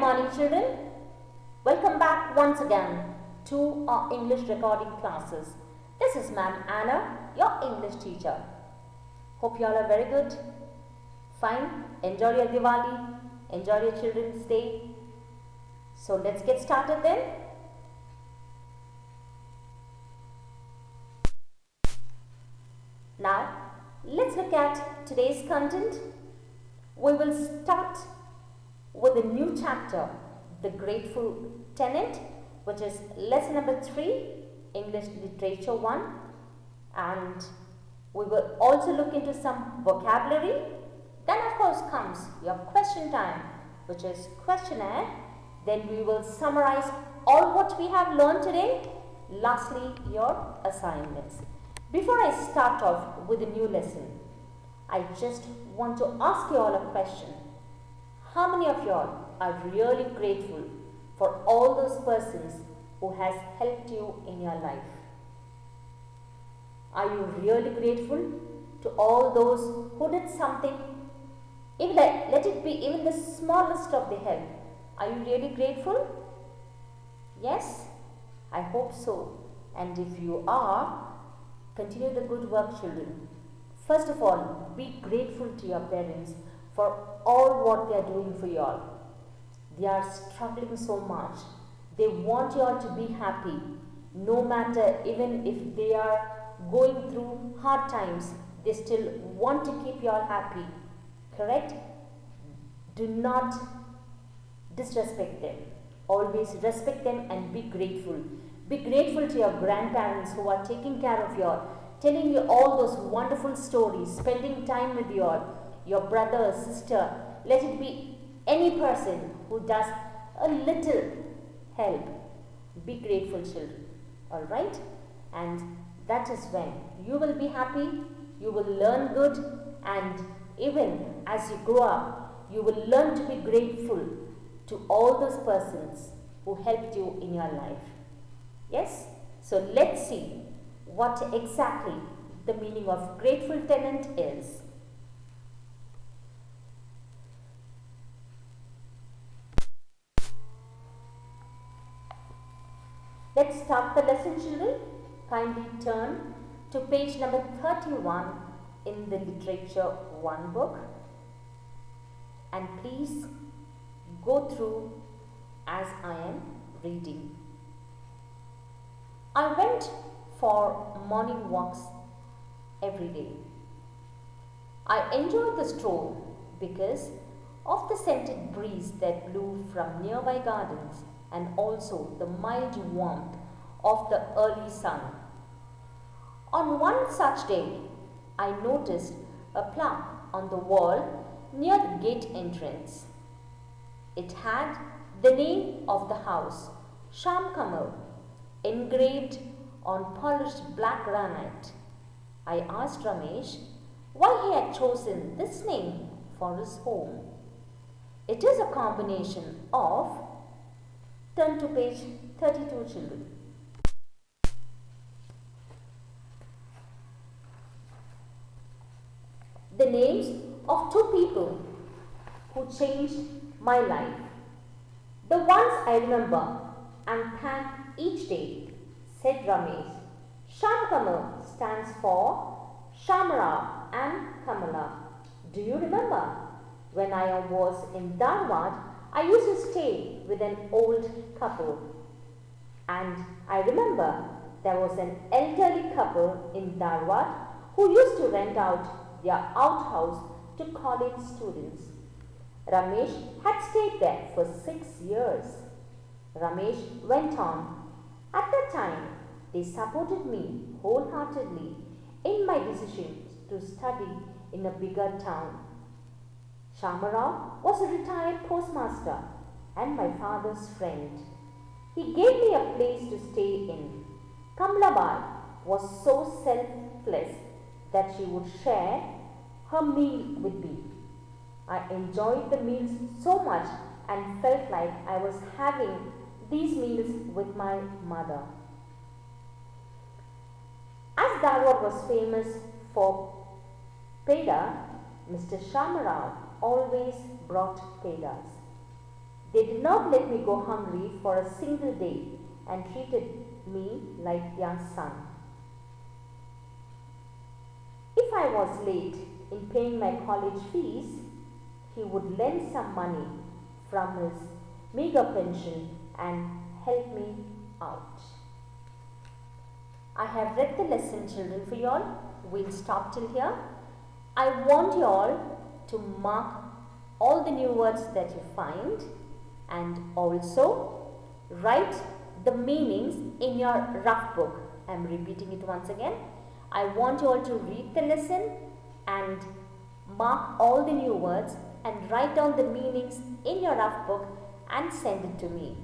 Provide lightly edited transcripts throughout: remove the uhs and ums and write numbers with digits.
morning, children. Welcome back once again to our English recording classes. This is Ma'am Anna, your English teacher. Hope you all are very good. Fine. Enjoy your Diwali. Enjoy your Children's Day. So let's get started then. Now, let's look at today's content. We will start with a new chapter, The Grateful Tenant, which is lesson number 3, English Literature 1. And we will also look into some vocabulary. Then of course comes your question time, which is questionnaire. Then we will summarize all what we have learned today. Lastly, your assignments. Before I start off with a new lesson, I just want to ask you all a question. How many of you all are really grateful for all those persons who has helped you in your life? Are you really grateful to all those who did something? Even let it be even the smallest of the help. Are you really grateful? Yes? I hope so. And if you are, continue the good work, children. First of all, be grateful to your parents for all what they are doing for you all. They are struggling so much. They want you all to be happy. No matter even if they are going through hard times, they still want to keep you all happy. Correct? Do not disrespect them. Always respect them and be grateful. Be grateful to your grandparents who are taking care of you all, telling you all those wonderful stories, spending time with you all, your brother, sister. Let it be any person who does a little help. Be grateful, children. Alright? And that is when you will be happy, you will learn good, and even as you grow up, you will learn to be grateful to all those persons who helped you in your life. Yes? So let's see what exactly the meaning of grateful tenant is. Let's start the lesson, children. Kindly turn to page number 31 in the Literature 1 book. And please go through as I am reading. I went for morning walks every day. I enjoyed the stroll because of the scented breeze that blew from nearby gardens and also the mild warmth of the early sun. On one such day, I noticed a plaque on the wall near the gate entrance. It had the name of the house, Sham Kamal, engraved on polished black granite. I asked Ramesh why he had chosen this name for his home. It is a combination of, turn to page 32, children. The names of two people who changed my life. The ones I remember and thank each day, said Ramesh. Sham Kamal stands for Shamara and Kamala. Do you remember? When I was in Dharwad, I used to stay with an old couple. And I remember there was an elderly couple in Dharwad who used to rent out their outhouse to college students. Ramesh had stayed there for 6 years. Ramesh went on. At that time, they supported me wholeheartedly in my decision to study in a bigger town. Shamarao was a retired postmaster and my father's friend. He gave me a place to stay in. Kamlabai was so selfless that she would share her meal with me. I enjoyed the meals so much and felt like I was having these meals with my mother. As Dharwad was famous for peda, Mr. Shamarao always brought pedas. They did not let me go hungry for a single day and treated me like their son. If I was late in paying my college fees, he would lend some money from his meager pension and help me out. I have read the lesson, children, for you all. We'll stop till here. I want you all to mark all the new words that you find and also write the meanings in your rough book. I am repeating it once again. I want you all to read the lesson and mark all the new words and write down the meanings in your rough book and send it to me.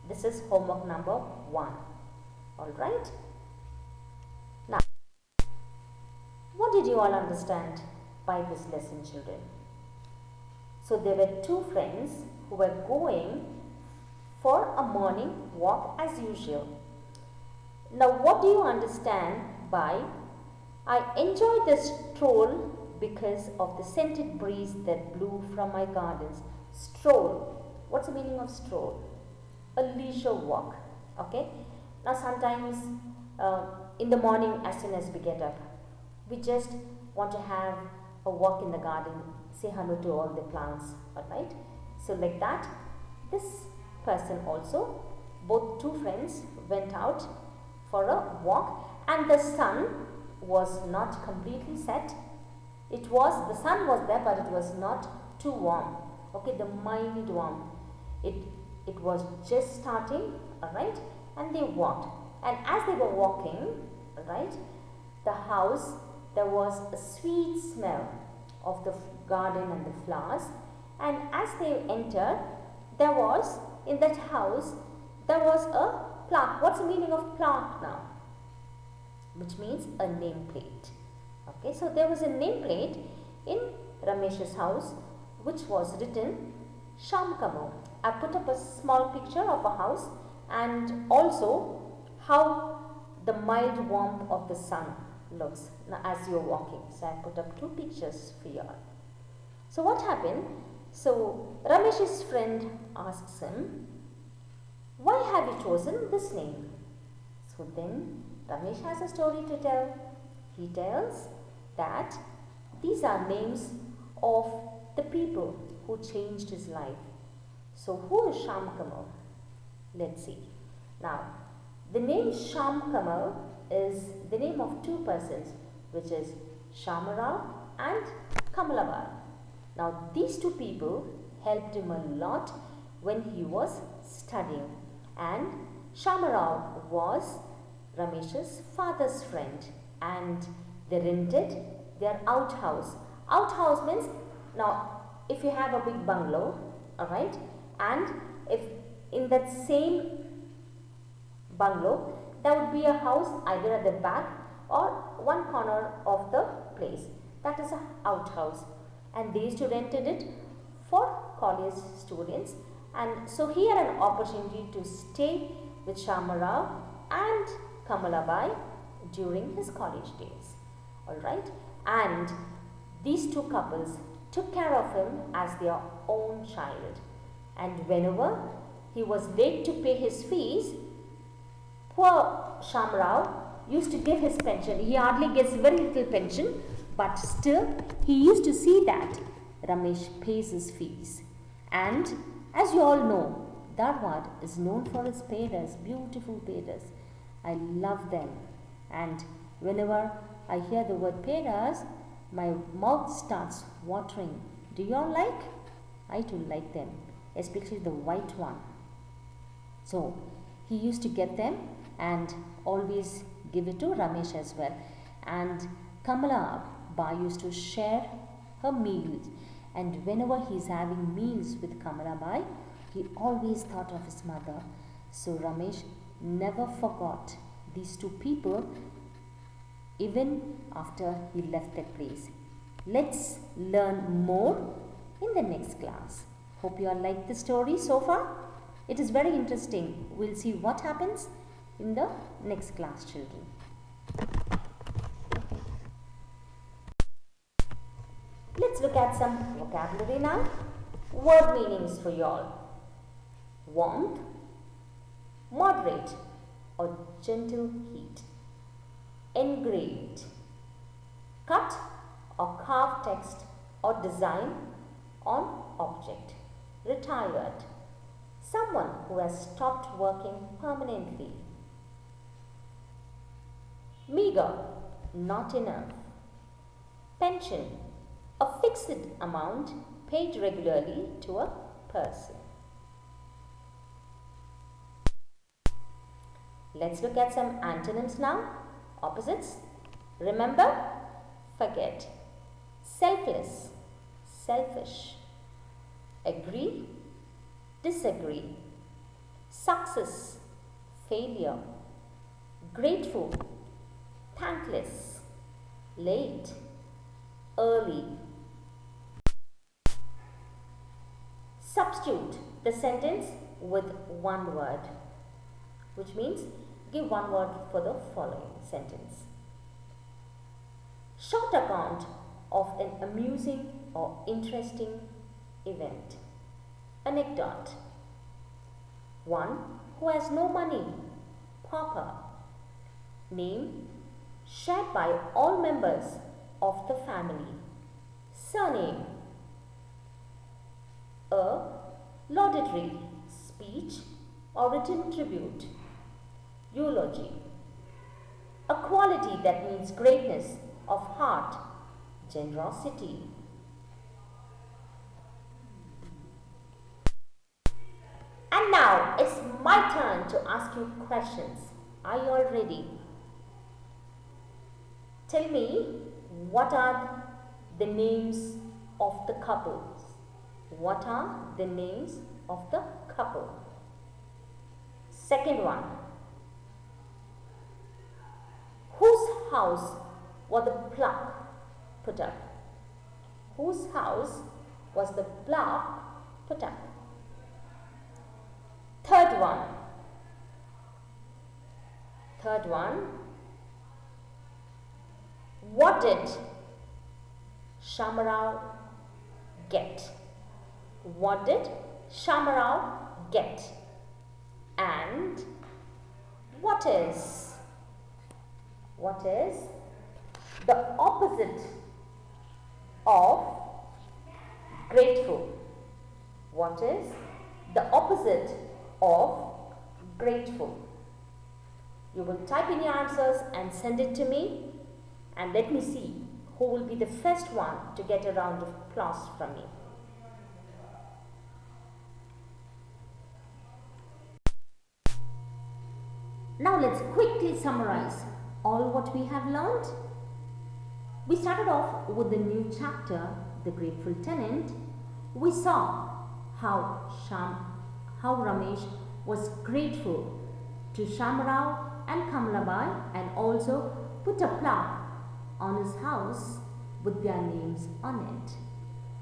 This is homework number 1. Alright? Now, what did you all understand by this lesson, children? So there were two friends who were going for a morning walk as usual. Now what do you understand by I enjoyed the stroll because of the scented breeze that blew from my gardens? Stroll. What's the meaning of stroll? A leisure walk. Okay. Now sometimes in the morning as soon as we get up, we just want to have a walk in the garden, say hello to all the plants, alright? So like that, this person also, both two friends went out for a walk and the sun was not completely set. The sun was there, but it was not too warm. Okay, the mild warm. It was just starting, alright, and they walked. And as they were walking, alright, the house, there was a sweet smell of the garden and the flowers. And as they entered, there was, in that house, there was a plaque. What's the meaning of plaque now? Which means a nameplate. Okay, so there was a nameplate in Ramesh's house which was written Sham Kamo. I put up a small picture of a house and also how the mild warmth of the sun looks now as you're walking. So I put up two pictures for you all. So what happened? So Ramesh's friend asks him, why have you chosen this name? So then Ramesh has a story to tell. He tells that these are names of the people who changed his life. So who is Sham Kamal? Let's see. Now, the name Sham Kamal is the name of two persons, which is Shamarao and Kamalabai. Now, these two people helped him a lot when he was studying, and Shamarao was Ramesh's father's friend, and they rented their outhouse. Outhouse means, now if you have a big bungalow, alright, and if in that same bungalow there would be a house either at the back or one corner of the place, that is an outhouse, and they used to rented it for college students. And so he had an opportunity to stay with Shamarao and Kamalabai during his college days. Alright, and these two couples took care of him as their own child, and whenever he was late to pay his fees, poor Shamarao used to give his pension. He hardly gets very little pension, but still he used to see that Ramesh pays his fees. And as you all know, Dharwad is known for its pedas, beautiful pedas. I love them, and whenever I hear the word pedas, my mouth starts watering. Do you all like? I too like them, especially the white one. So he used to get them and always give it to Ramesh as well. And Kamala Ba used to share her meals, and whenever he's having meals with Kamala Bai, he always thought of his mother. So Ramesh never forgot these two people even after he left that place. Let's learn more in the next class. Hope you all like the story so far. It is very interesting. We'll see what happens in the next class, children. Let's look at some vocabulary now. Word meanings for you all. warmth, moderate or gentle heat, engraved, cut or carve text or design on object, retired, someone who has stopped working permanently, meager, not enough, pension, a fixed amount paid regularly to a person. Let's look at some antonyms now. Opposites. Remember, forget. Selfless, selfish. Agree, disagree. Success, failure. Grateful, thankless. Late, early. Substitute the sentence with one word, which means give one word for the following sentence. Short account of an amusing or interesting event. Anecdote. One who has no money. Pauper. Name shared by all members of the family. Surname. A laudatory speech or written tribute. Eulogy. A quality that means greatness of heart, generosity. And now it's my turn to ask you questions. Are you all ready? Tell me, what are the names of the couples? What are the names of the couple? Second one. Whose house was the plug put up? Whose house was the plug put up? Third one. Third one. What did Shamarao get? What did Shamarao get? And what is the opposite of grateful? What is the opposite of grateful? You will type in your answers and send it to me, and let me see who will be the first one to get a round of applause from me. Now let's quickly summarize all what we have learned. We started off with the new chapter, The Grateful Tenant. We saw how Ramesh was grateful to Shamarao and Kamalabai, and also put a plaque on his house with their names on it.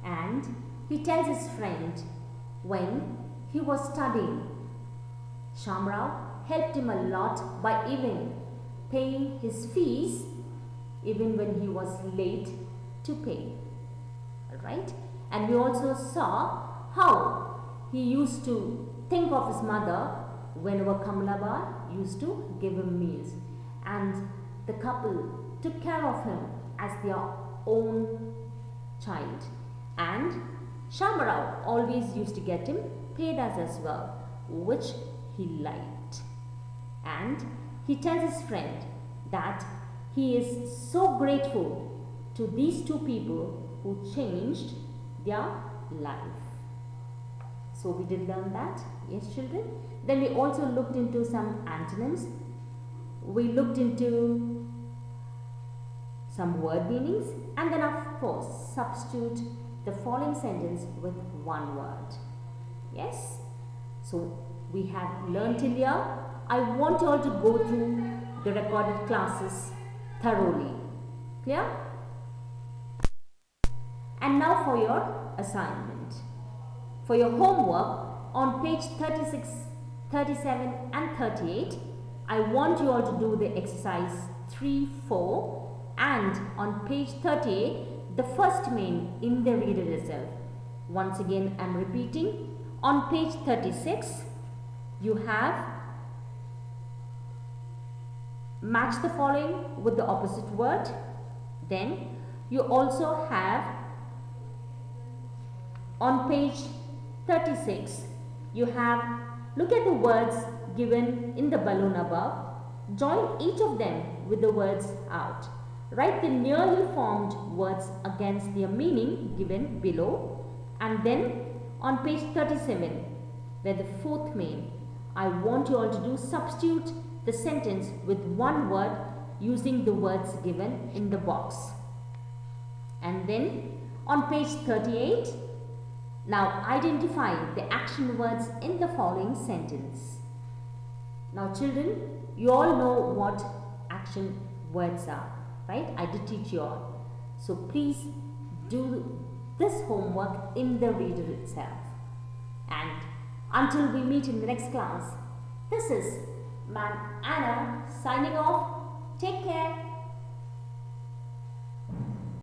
And he tells his friend when he was studying, Shamarao helped him a lot by even paying his fees even when he was late to pay. Alright? And we also saw how he used to think of his mother whenever Kamalabai used to give him meals. And the couple took care of him as their own child. And Shamarao always used to get him paid as well, which he liked. And he tells his friend that he is so grateful to these two people who changed their life. So we did learn that, yes children. Then we also looked into some antonyms. We looked into some word meanings, and then of course substitute the following sentence with one word. Yes? So we have learned till here. I want you all to go through the recorded classes thoroughly. Clear? And now for your assignment. For your homework, on page 36, 37 and 38, I want you all to do the exercise 3, 4, and on page 38, the first main in the reader itself. Once again, I am repeating. On page 36, You have match the following with the opposite word. Then you also have on page 36, you have, look at the words given in the balloon above. Join each of them with the words out. Write the nearly formed words against their meaning given below. And then on page 37, where the fourth main, I want you all to do substitute the sentence with one word using the words given in the box. And then on page 38, now identify the action words in the following sentence. Now children, you all know what action words are, right? I did teach you all. So please do this homework in the reader itself. And until we meet in the next class, this is Ma'am Anna signing off. Take care.